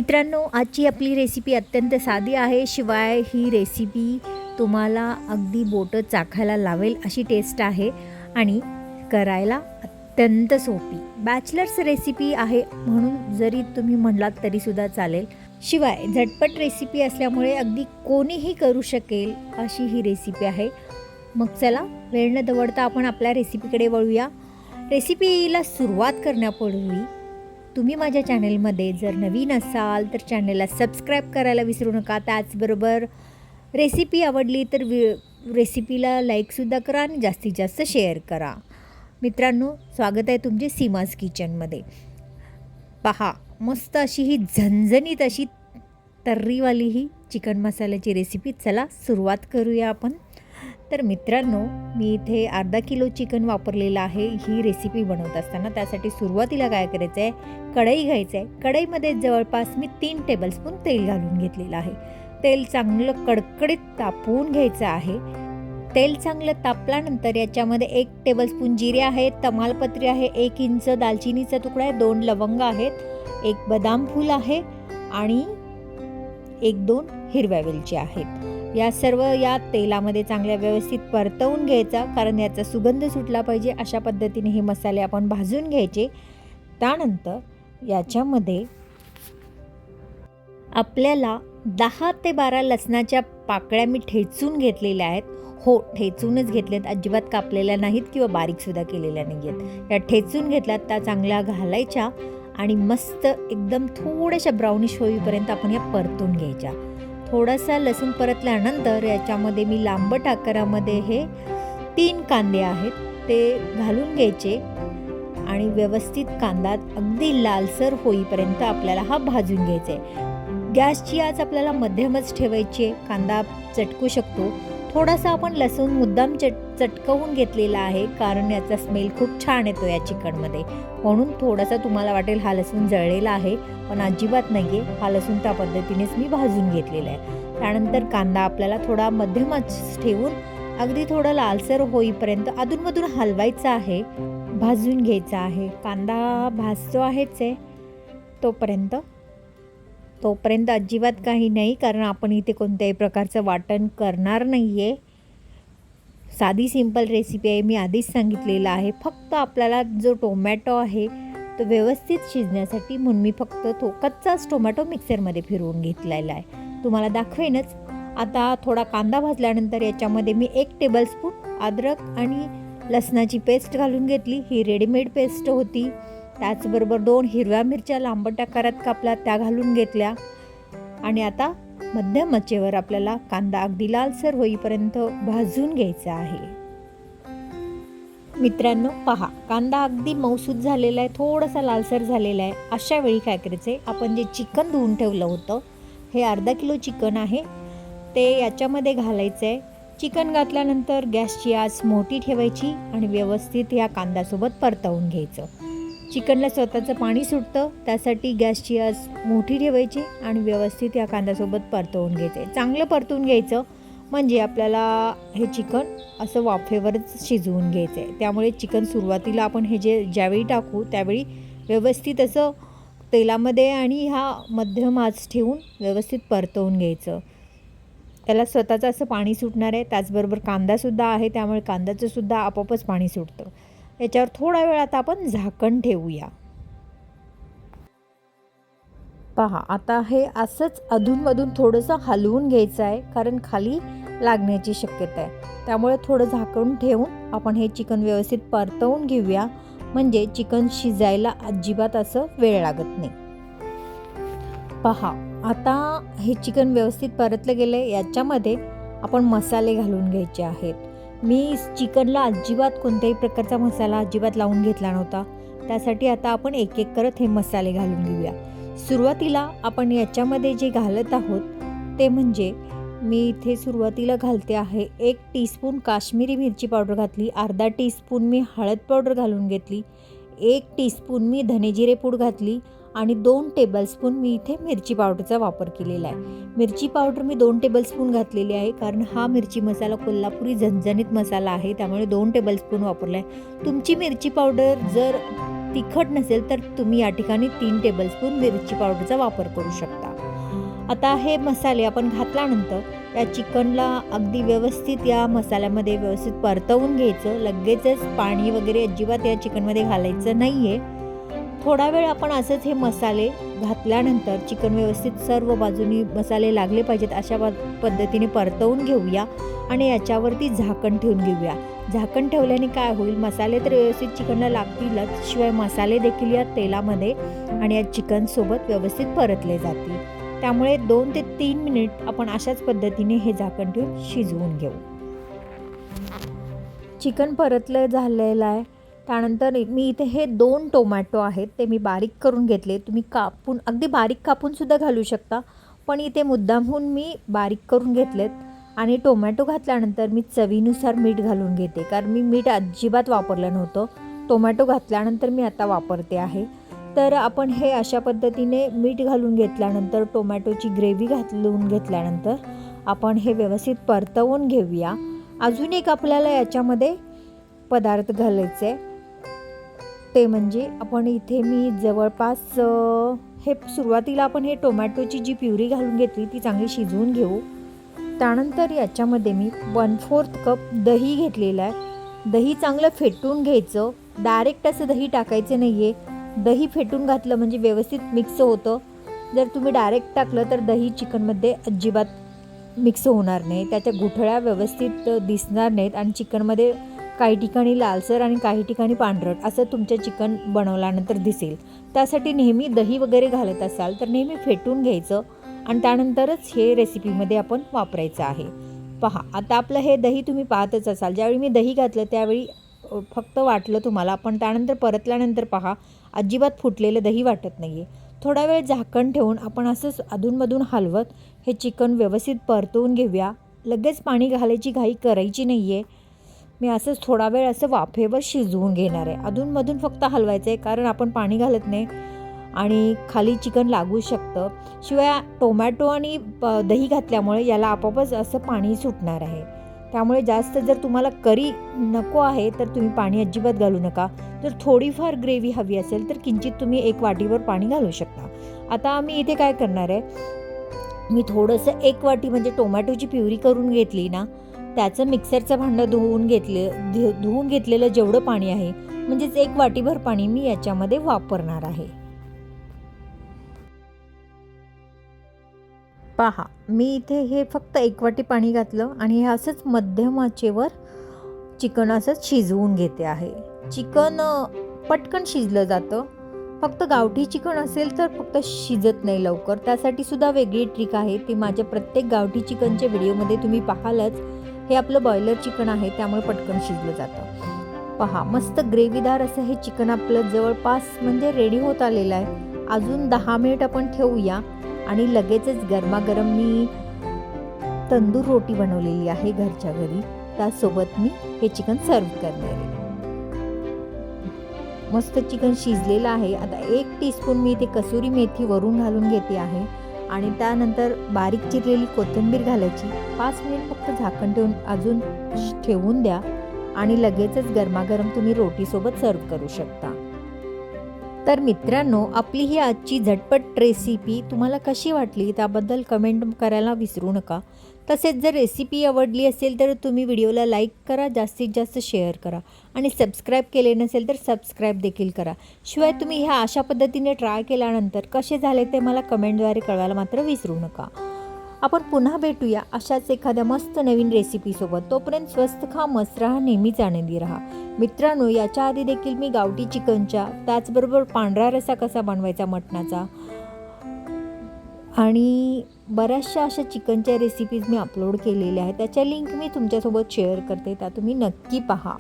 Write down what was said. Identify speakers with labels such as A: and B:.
A: मित्रांनो, आजची आपली रेसिपी अत्यंत साधी आहे. शिवाय ही रेसिपी तुम्हाला अगदी बोटं चाखायला लावेल अशी टेस्ट आहे आणि करायला अत्यंत सोपी. बॅचलर्स रेसिपी आहे म्हणून जरी तुम्ही म्हटलात तरीसुद्धा चालेल. शिवाय झटपट रेसिपी असल्यामुळे अगदी कोणीही करू शकेल अशी ही रेसिपी आहे. मग चला वेळ न दवडता आपण आपल्या रेसिपीकडे वळूया. रेसिपीला सुरुवात करण्यापूर्वी तुम्ही माझ्या चॅनलमध्ये जर नवीन असाल तर चॅनलला सबस्क्राईब करायला विसरू नका. त्याचबरोबर रेसिपी आवडली तर रेसिपीला लाईकसुद्धा करा आणि जास्तीत जास्त शेअर करा. मित्रांनो, स्वागत आहे तुमचे सीमाज किचनमध्ये. पहा, मस्त अशी ही झणझणीत अशी तर्रीवाली ही चिकन मसाल्याची रेसिपी. चला सुरुवात करूया आपण. तर मित्रांनो, मी इथे अर्धा किलो चिकन वापरलेलं आहे ही रेसिपी बनवत असताना. त्यासाठी सुरुवातीला काय करायचं आहे, कढई घ्यायचं आहे. कढईमध्ये जवळपास मी 3 टेबलस्पून तेल घालून घेतलेलं आहे. तेल चांगलं कडकडीत तापवून घ्यायचं आहे. तेल चांगलं तापल्यानंतर याच्यामध्ये 1 टेबलस्पून जिरे आहेत, तमालपत्री आहे, 1 इंच दालचिनीचा तुकडा आहे, 2 लवंग आहेत, 1 बदाम फूल आहे आणि 1-2 हिरव्या वेलची आहेत. या सर्व या तेलामध्ये चांगल्या व्यवस्थित परतवून घ्यायचा, कारण याचा सुगंध सुटला पाहिजे. अशा पद्धतीने हे मसाले आपण भाजून घ्यायचे. त्यानंतर याच्यामध्ये आपल्याला 10 ते 12 लसणाच्या पाकळ्या मी ठेचून घेतलेल्या आहेत. हो, ठेचूनच घेतल्यात, अजिबात कापलेल्या नाहीत किंवा बारीकसुद्धा केलेल्या नाही आहेत. या ठेचून घेतल्यात, त्या चांगल्या घालायच्या आणि मस्त एकदम थोड्याशा ब्राउनिश होईपर्यंत आपण या परतून घ्यायच्या. थोडासा लसूण परतल्यानंतर याच्यामध्ये मी लांबट आकारामध्ये हे 3 कांदे आहेत ते घालून घ्यायचे आणि व्यवस्थित कांदा अगदी लालसर होईपर्यंत आपल्याला हा भाजून घ्यायचा आहे. गॅसची आच आपल्याला मध्यमच ठेवायची आहे. कांदा चटकू शकतो. थोडासा आपण लसूण मुद्दाम चटकवून घेतलेला आहे, कारण याचा स्मेल खूप छान येतो या चिकनमध्ये. म्हणून थोडासा तुम्हाला वाटेल हा लसूण जळलेला आहे, पण अजिबात नाही आहे. हा लसूण त्या पद्धतीनेच मी भाजून घेतलेला आहे. त्यानंतर कांदा आपल्याला थोडा मध्यमच ठेवून अगदी थोडा लालसर होईपर्यंत अधूनमधून हलवायचा आहे, भाजून घ्यायचा आहे. कांदा भाजतो आहेच आहे तोपर्यंत अजिबात काही नाही, कारण आपण इथे कोणत्याही प्रकारचं वाटण करणार नाही आहे. साधी सिंपल रेसिपी आहे, मी आधीच सांगितलेलं आहे. फक्त आपल्याला जो टोमॅटो आहे तो व्यवस्थित शिजण्यासाठी म्हणून मी फक्त तो कच्चाच टोमॅटो मिक्सरमध्ये फिरवून घेतलेला आहे. तुम्हाला दाखवेनच. आता थोडा कांदा भाजल्यानंतर याच्यामध्ये मी 1 टेबलस्पून अद्रक आणि लसणाची पेस्ट घालून घेतली. ही रेडीमेड पेस्ट होती. त्याचबरोबर 2 हिरव्या मिरच्या लांबट आकारात कापल्या, त्या घालून घेतल्या आणि आता मध्यम आचेवर आपल्याला कांदा अगदी लालसर होईपर्यंत भाजून घ्यायचा आहे. मित्रांनो, पहा, कांदा अगदी मऊसूत झालेला आहे, थोडासा लालसर झालेला आहे. अशा वेळी काय करायचं आहे, आपण जे चिकन धुवून ठेवलं होतं, हे अर्धा किलो चिकन आहे, ते याच्यामध्ये घालायचं आहे. चिकन घातल्यानंतर गॅसची आच मोठी ठेवायची आणि व्यवस्थित या कांद्यासोबत परतवून घ्यायचं. चिकनला स्वतःचं पाणी सुटतं, त्यासाठी गॅसची आच मोठी ठेवायची आणि व्यवस्थित या कांद्यासोबत परतवून घ्यायचं आहे. चांगलं परतवून घ्यायचं, म्हणजे आपल्याला हे चिकन असं वाफेवरच शिजवून घ्यायचं आहे. त्यामुळे चिकन सुरुवातीला आपण हे ज्यावेळी टाकू त्यावेळी व्यवस्थित असं तेलामध्ये आणि ह्या मध्यम आच ठेवून व्यवस्थित परतवून घ्यायचं. त्याला स्वतःचं असं पाणी सुटणार आहे. त्याचबरोबर कांदासुद्धा आहे, त्यामुळे कांद्याचंसुद्धा आपोआपच पाणी सुटतं. याच्यावर थोडा वेळ आता आपण झाकण ठेवूया. पहा, आता हे असंच अधूनमधून थोडंसं हलवून घ्यायचं आहे, कारण खाली लागण्याची शक्यता आहे. त्यामुळे थोडं झाकण ठेवून आपण हे चिकन व्यवस्थित परतवून घेऊया, म्हणजे चिकन शिजायला अजिबात असं वेळ लागत नाही. पहा, आता हे चिकन व्यवस्थित परतलं गेलं आहे. याच्यामध्ये आपण मसाले घालून घ्यायचे आहेत. मी चिकनला अजिबात कोणत्याही प्रकारचा मसाला अजिबात लावून घेतला नव्हता. त्यासाठी आता आपण एक एक करत हे मसाले घालून घेऊया. सुरुवातीला आपण याच्यामध्ये जे घालत आहोत ते म्हणजे मी इथे सुरुवातीला घालते आहे 1 टीस्पून काश्मीरी मिरची पावडर घातली, अर्धा टीस्पून मी हळद पावडर घालून घेतली, 1 टीस्पून मी धनेजिरे पूड घातली आणि 2 टेबलस्पून मी इथे मिरची पावडरचा वापर केलेला आहे. मिरची पावडर मी 2 टेबलस्पून घातलेली आहे, कारण हा मिरची मसाला कोल्हापुरी झणझणीत मसाला आहे, त्यामुळे 2 टेबलस्पून वापरला आहे. तुमची मिरची पावडर जर तिखट नसेल तर तुम्ही या ठिकाणी 3 टेबलस्पून मिरची पावडरचा वापर करू शकता. आता हे मसाले आपण घातल्यानंतर या चिकनला अगदी व्यवस्थित या मसाल्यामध्ये व्यवस्थित परतवून घ्यायचं. लगेचच पाणी वगैरे अजिबात या चिकनमध्ये घालायचं नाही आहे. थोडा वेळ आपण असंच हे मसाले घातल्यानंतर चिकन व्यवस्थित सर्व बाजूनी मसाले लागले पाहिजेत अशा पद्धतीने परतवून घेऊया आणि याच्यावरती झाकण ठेवून घेऊया. झाकण ठेवल्याने काय होईल, मसाले तर व्यवस्थित चिकनला लागतीलच, शिवाय मसाले देखील या तेलामध्ये आणि या चिकनसोबत व्यवस्थित परतले जातील. त्यामुळे 2 ते 3 मिनिट आपण अशाच पद्धतीने हे झाकण ठेवून शिजवून घेऊ. चिकन परतलं झालेलं आहे. त्यानंतर मी इथे हे 2 टोमॅटो आहेत ते मी बारीक करून घेतले. तुम्ही कापून अगदी बारीक कापूनसुद्धा घालू शकता, पण इथे मुद्दामहून मी बारीक करून घेतलेत. आणि टोमॅटो घातल्यानंतर मी चवीनुसार मीठ घालून घेते, कारण मी मीठ अजिबात वापरलं नव्हतं. टोमॅटो घातल्यानंतर मी आता वापरते आहे. तर आपण हे अशा पद्धतीने मीठ घालून घेतल्यानंतर टोमॅटोची ग्रेव्ही घालून घेतल्यानंतर आपण हे व्यवस्थित परतवून घेऊया. अजून एक आपल्याला याच्यामध्ये पदार्थ घालायचे, ते म्हणजे आपण इथे मी जवळपास हे सुरुवातीला आपण हे टोमॅटोची जी प्युरी घालून घेतली ती चांगली शिजवून घेऊ. त्यानंतर याच्यामध्ये मी 1/4 कप दही घेतलेलं आहे. दही चांगलं फेटून घ्यायचं, डायरेक्ट असं दही टाकायचं नाही आहे. दही फेटून घातलं म्हणजे व्यवस्थित मिक्स होतं. जर तुम्ही डायरेक्ट टाकलं तर दही चिकनमध्ये अजिबात मिक्स होणार नाही, त्याच्या गुठळ्या व्यवस्थित दिसणार नाहीत आणि चिकनमध्ये काही ठिकाणी लालसर आणि काही ठिकाणी पांढरट असं तुमचं चिकन बनवल्यानंतर दिसेल. त्यासाठी नेहमी दही वगैरे घालत असाल तर नेहमी फेटून घ्यायचं आणि त्यानंतरच हे रेसिपीमध्ये आपण वापरायचं आहे. पहा, आता आपलं हे दही तुम्ही पाहतच असाल. ज्यावेळी मी दही घातलं त्यावेळी फक्त वाटलं तुम्हाला, पण त्यानंतर परतल्यानंतर पहा अजिबात फुटलेलं दही वाटत नाही आहे. थोडा वेळ झाकण ठेवून आपण असंच अधूनमधून हलवत हे चिकन व्यवस्थित परतवून घेऊया. लगेच पाणी घालायची घाई करायची नाही आहे. मी असंच थोडा वेळ असं वाफेवर शिजवून घेणार आहे. अधूनमधून फक्त हलवायचं आहे, कारण आपण पाणी घालत नाही आणि खाली चिकन लागू शकतं. शिवाय टोमॅटो आणि दही घातल्यामुळे याला आपोआपच असं पाणी सुटणार आहे. त्यामुळे जास्त जर तुम्हाला करी नको आहे तर तुम्ही पाणी अजिबात घालू नका. जर थोडीफार ग्रेव्ही हवी असेल तर किंचित तुम्ही 1 वाटीवर पाणी घालू शकता. आता मी इथे काय करणार आहे, मी थोडंसं 1 वाटी म्हणजे टोमॅटोची प्युरी करून घेतली ना, त्याचं मिक्सरचं भांडं धुवून घेतलेलं जेवढं पाणी आहे म्हणजेच 1 वाटीभर पाणी मी याच्यामध्ये वापरणार आहे. पहा, मी इथे हे फक्त 1 वाटी पाणी घातलं आणि हे असंच मध्यम आचेवर चिकन असंच शिजवून घेते आहे. चिकन पटकन शिजलं जातं. फक्त गावठी चिकन असेल तर फक्त शिजत नाही लवकर. त्यासाठी सुद्धा वेगळी ट्रिक आहे, ती माझ्या प्रत्येक गावठी चिकनच्या व्हिडिओमध्ये तुम्ही पाहालच. हे आपलं बॉयलर चिकन आहे त्यामुळे पटकन शिजलं जातं. पहा, मस्त ग्रेव्हीदार असं हे चिकन आपलं जवळपास म्हणजे रेडी होत आलेलं आहे. अजून 10 मिनिट आपण ठेवूया आणि लगेचच गरमागरम मी तंदूर रोटी बनवलेली आहे घरच्या घरी, त्यासोबत मी हे चिकन सर्व करणार आहे. मस्त चिकन शिजलेलं आहे. आता 1 टीस्पून मी इथे कसुरी मेथी वरून घालून घेते आहे आणि त्यानंतर बारीक चिरलेली कोथिंबीर घालायची. 5 मिनिट फक्त झाकण ठेवून अजून ठेवून द्या आणि लगेचच गरमागरम तुम्ही रोटीसोबत सर्व करू शकता. तर मित्रांनो, आपली ही आजची झटपट रेसिपी तुम्हाला कशी वाटली त्याबद्दल कमेंट करायला विसरू नका. तसेच जर रेसिपी आवडली असेल तर तुम्ही व्हिडिओला लाईक करा, जास्तीत जास्त शेअर करा आणि सबस्क्राईब केले नसेल तर सबस्क्राईब देखील करा. शिवाय तुम्ही ह्या अशा पद्धतीने ट्राय केल्यानंतर कसे झाले ते मला कमेंटद्वारे कळवायला मात्र विसरू नका. आपण पुन्हा भेटूया अशाच एखाद्या मस्त नवीन रेसिपीसोबत. तोपर्यंत स्वस्त खा, मस्त राहा, नेहमीच आनंदी राहा. मित्रांनो, याच्या आधी देखील मी गावठी चिकनच्या त्याचबरोबर पांढरा रस्सा कसा बनवायचा मटणाचा आणि बऱ्याचशा अशा चिकनच्या रेसिपीज मी अपलोड केलेल्या आहेत. त्याच्या लिंक मी तुमच्यासोबत शेअर करते, त्या तुम्ही नक्की पहा.